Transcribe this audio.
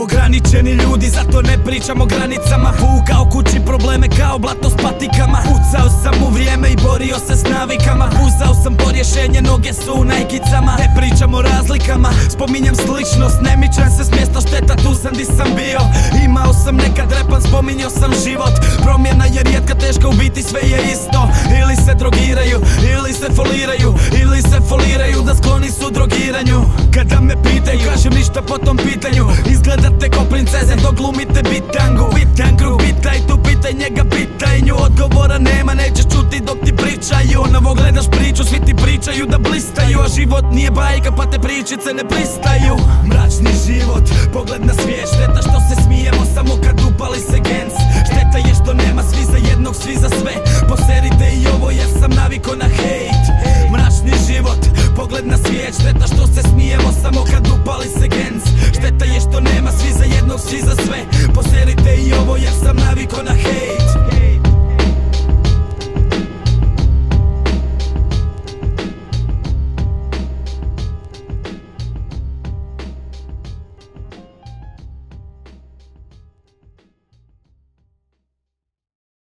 Ograničeni ljudi, zato ne pričam o granicama. Vukao kući probleme kao blato s patikama. Pucao sam u vrijeme i borio se s navikama. Puzao sam po rješenje, noge su u najkicama. Ne pričam o razlikama, spominjem sličnost. Ne mičem se s mjesta, šteta, tu sam di sam bio. Imao sam nekad repan, spominjao sam život. Promjena je rijetka, teška, u biti sve je isto. Ili se drogiraju, ili se foliraju, ili se foliraju da skloni su drogiranju. Kada me pitaju, kažem ništa po tom pitanju. Izgledate ko princeze dok glumite bitangu. Bitan krug, pitaj tu, pitaj njega, pitaj nju. Odgovora nema, nećeš čuti dok ti pričaju. Novo gledaš priču, svi ti pričaju da blistaju. A život nije bajka pa te pričice ne pristaju. Mračni život, pogled na svijet. Šteta što se smijemo samo kad upali se gens. Šteta je što nema svi za jednog, svi za sve. Poserite i ovo jer sam naviko na hejt. Mračni život, pogled na svijet. Šteta što se smijemo samo kad upali se gens. Šteta je što nema svi za jednog, svi za sve. Poserite